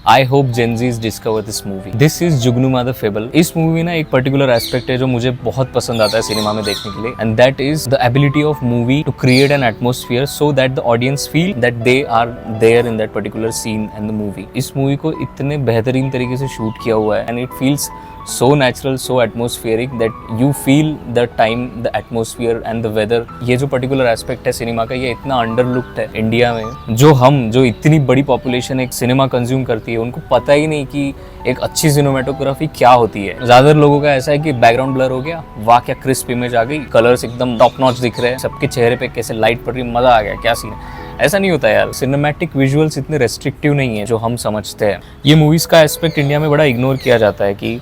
I hope Gen Zs discover this movie. This is Jugnuma the fable. इस मूवी में ना एक पर्टिकुलर एस्पेक्ट है जो मुझे बहुत पसंद आता है सिनेमा में देखने के लिए, and that is the ability of movie to create an atmosphere so that the audience feel that they are there in that particular scene and the movie. इस मूवी को इतने बेहतरीन तरीके से शूट किया हुआ है and it feels so natural, so atmospheric that you feel the time, the atmosphere and the weather। ये जो पर्टिकुलर एस्पेक्ट है सिनेमा का, ये इतना अंडरलुक्ड है इंडिया में। जो इतनी बड़ी पॉपुलेशन एक सिनेमा कंज्यूम करती है, उनको पता ही नहीं कि एक अच्छी सिनेमेटोग्राफी क्या होती है। ज्यादातर लोगों का ऐसा है कि बैकग्राउंड ब्लर हो गया, वाह क्या क्रिस्प इमेज आ गई, कलर्स एकदम टॉप नॉच दिख रहे हैं, सबके चेहरे पे कैसे लाइट पड़ रही है, मजा आ गया, क्या सीन है। ऐसा नहीं होता यार, सिनेमैटिक विजुअल्स इतने रेस्ट्रिक्टिव नहीं है जो हम समझते हैं। ये मूवीज का एस्पेक्ट इंडिया में बड़ा इग्नोर किया जाता है कि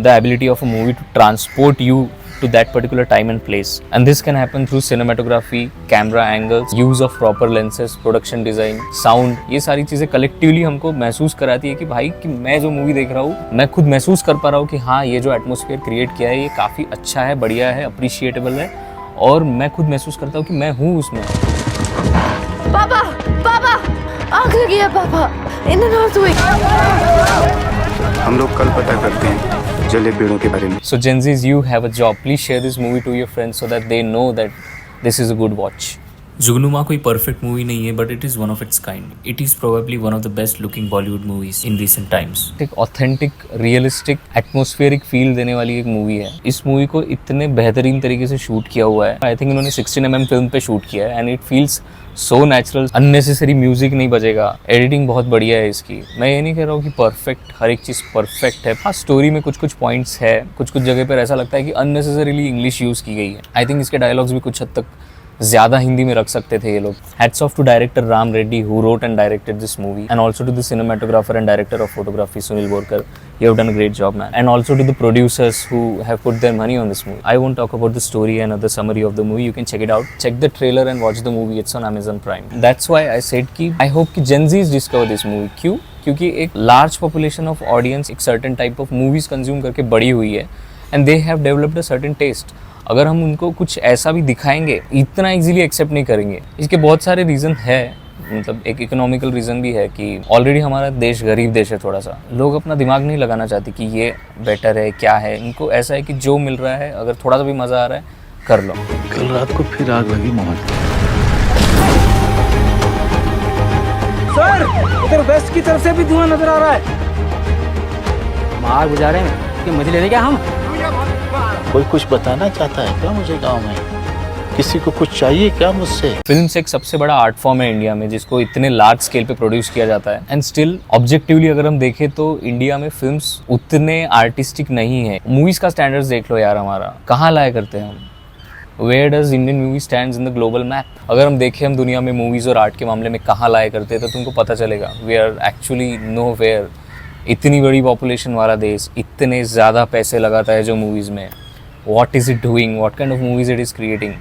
the ability of a movie to transport you to that particular time and place, and this can happen through cinematography, camera angles, use of proper lenses, production design, sound। ये सारी चीज़ें collectively हमको महसूस कराती है कि भाई कि मैं जो मूवी देख रहा हूँ, मैं खुद महसूस कर पा रहा हूँ कि हाँ, ये जो एटमोसफियर क्रिएट किया है ये काफ़ी अच्छा है, बढ़िया है, अप्रिशिएटेबल है, और मैं खुद महसूस करता हूँ कि मैं हूँ उसमें। पापा पापा आग लगी है पापा, इन नॉट डूइंग। हम लोग कल पता करते हैं जले पेड़ों के बारे में। So Gen Zs, you have a job. Please share this movie to your friends so that they know that this is a good watch. जुगनुमा कोई परफेक्ट मूवी नहीं है, but it is one of its kind. It is probably one of the best looking Bollywood movies in recent times. एक authentic, realistic, atmospheric feel देने वाली एक movie है। इस movie को इतने बेहतरीन तरीके से शूट किया हुआ है। आई थिंक इन्होंने 16mm फिल्म पे शूट किया है and it feels so natural. Unnecessary music नहीं बजेगा, एडिटिंग बहुत बढ़िया है इसकी। मैं ये नहीं कह रहा हूँ कि परफेक्ट, हर एक चीज़ परफेक्ट है। हाँ, स्टोरी में कुछ पॉइंट्स है, कुछ जगह पर ऐसा लगता है कि अननेसेसरीली इंग्लिश यूज़ की गई है। आई थिंक इसके डायलॉग्स भी कुछ हद तक ज़्यादा हिंदी में रख सकते थे ये लोग। Hats off to director Ram Reddy who wrote and directed this movie, and also to the cinematographer and director of photography Sunil Borkar. You have done a great job, man. And also to the producers who have put their money on this movie. I won't talk about the story and other summary of the movie. You can check it out. Check the trailer and watch the movie. It's on Amazon Prime. That's why I said कि I hope कि Gen Zs discover this movie. क्यों? क्योंकि एक large population of audience एक certain type of movies consume करके बड़ी हुई है, and they have developed a certain taste. अगर हम उनको कुछ ऐसा भी दिखाएंगे, इतना इजीली एक्सेप्ट नहीं करेंगे। इसके बहुत सारे रीज़न है, मतलब एक इकोनॉमिकल रीज़न भी है कि ऑलरेडी हमारा देश गरीब देश है थोड़ा सा। लोग अपना दिमाग नहीं लगाना चाहते कि ये बेटर है, क्या है। इनको ऐसा है कि जो मिल रहा है, अगर थोड़ा सा भी मज़ा आ रहा है, कर लो। कल रात को फिर आग लगी मोहन। सर, इधर वेस्ट की तरफ से भी धुआं नजर आ रहा है। हम आग बुझा रहे हैं कि मजे लेने क्या हम? कोई कुछ बताना चाहता है क्या मुझे गांव में? किसी को कुछ चाहिए क्या मुझसे? फिल्म एक सबसे बड़ा आर्ट फॉर्म है इंडिया में, जिसको इतने लार्ज स्केल पे प्रोड्यूस किया जाता है। एंड स्टिल ऑब्जेक्टिवली अगर हम देखें तो इंडिया में फिल्म्स उतने आर्टिस्टिक नहीं है। मूवीज का स्टैंडर्ड्स देख लो यार, हमारा कहाँ लाया करते हैं हम। Where does Indian movie stands in the global map? अगर हम देखें हम दुनिया में मूवीज और आर्ट के मामले में कहाँ लाया करते हैं, तो तुमको पता चलेगा we are actually nowhere. इतनी बड़ी पॉपुलेशन वाला देश, इतने ज़्यादा पैसे लगाता है जो मूवीज़ में। What is it doing? What kind of movies it is creating?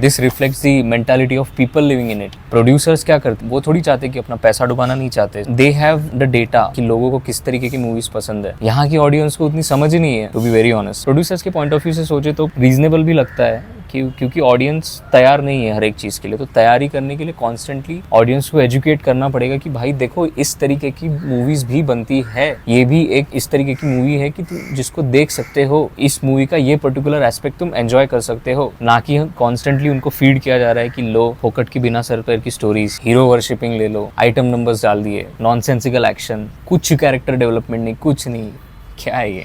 This reflects the mentality of people living in it. Producers क्या करते हैं? वो थोड़ी चाहते कि अपना पैसा डुबाना नहीं चाहते। They have the data कि लोगों को किस तरीके की मूवीज पसंद है। यहाँ की ऑडियंस को उतनी समझ ही नहीं है, to be very honest। Producers के पॉइंट ऑफ व्यू से सोचे तो रीजनेबल भी लगता है क्योंकि ऑडियंस तैयार नहीं है हर एक चीज़ के लिए। तो तैयारी करने के लिए कॉन्स्टेंटली ऑडियंस को एजुकेट करना पड़ेगा कि भाई देखो, इस तरीके की मूवीज भी बनती है, ये भी एक इस तरीके की मूवी है कि तुम जिसको देख सकते हो। इस मूवी का ये पर्टिकुलर एस्पेक्ट तुम एंजॉय कर सकते हो, ना कि कॉन्स्टेंटली उनको फीड किया जा रहा है कि लो फोकट की बिना सर पैर की स्टोरीज, हीरो वर्शिपिंग ले लो, आइटम नंबर्स डाल दिए, नॉनसेंसिकल एक्शन, कुछ कैरेक्टर डेवलपमेंट नहीं, कुछ नहीं। क्या है ये?